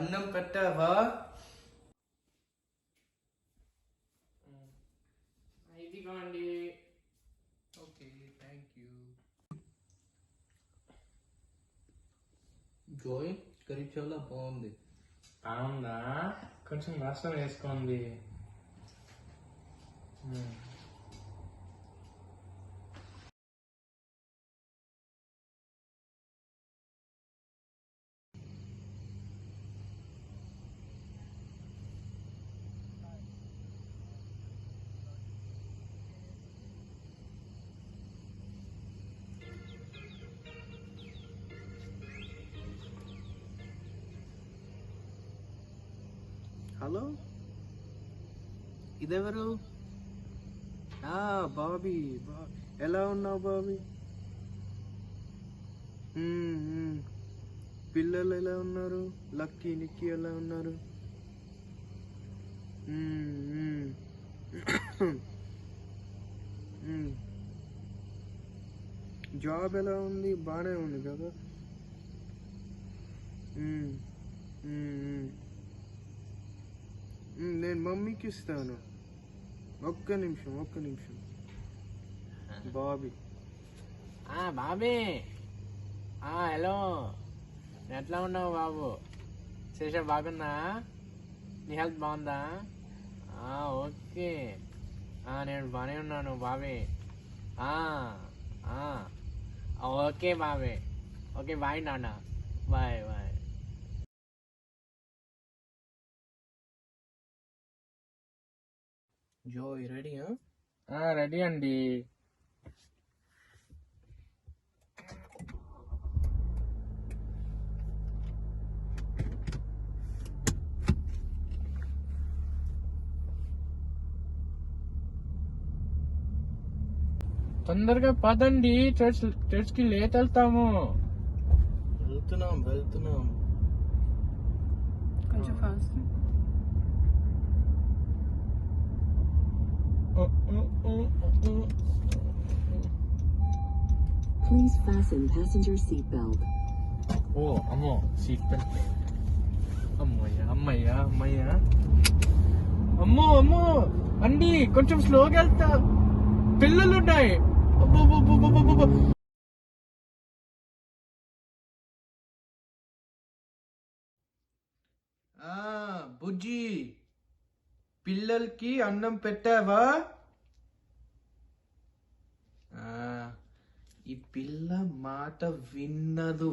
అన్నం పెట్టావా? ఇదిగోండి. Okay, thank you. Joy, curry చాలా బాగుంది. బాగుందా? కొంచెం రసం వేసుకోండి. హలో, ఇదెవరు? బాబీ. ఎలా ఉన్నావు బాబీ? పిల్లలు ఎలా ఉన్నారు? లక్కీ, నిక్కీ ఎలా ఉన్నారు? జాబ్ ఎలా ఉంది? బాగానే ఉంది కదా? నేను మమ్మీకి ఇస్తాను. ఒక్క నిమిషం. బాబీ. బాబీ, హలో, ఎట్లా ఉన్నావు బాబు? శేష బాగున్నా? నీ హెల్త్ బాగుందా? ఓకే. నేను బాగానే ఉన్నాను Bobby. Okay Bobby. Okay, bye నాన్న. బాయ్. Joy ready? రెడీ అండి. తొందరగా పదండి, చర్చ్కి లేట్ వెళ్తాము. వెళ్తున్నాం. కొంచెం fast. Please fasten passenger seat belt. అమ్మో, సీట్ బెల్ట్. అమ్మయ్యా. అమ్మో అండి, కొంచెం స్లోగా వెళ్తా, పిల్లలున్నాయి. బుజ్జి, పిల్లలకి అన్నం పెట్టావా? ఈ పిల్ల మాట వినదు.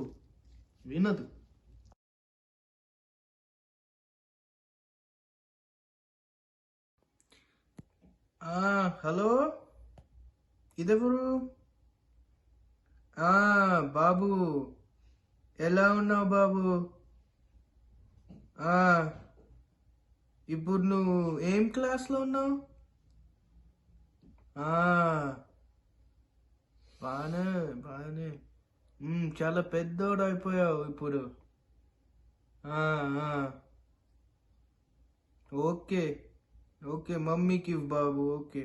హలో, ఇదెవరు? బాబు, ఎలా ఉన్నావు బాబు? ఇప్పుడు నువ్వు ఏం క్లాస్లో ఉన్నావు? బాగానే. చాలా పెద్దోడు అయిపోయావు ఇప్పుడు. ఓకే, మమ్మీకి బాబు. ఓకే.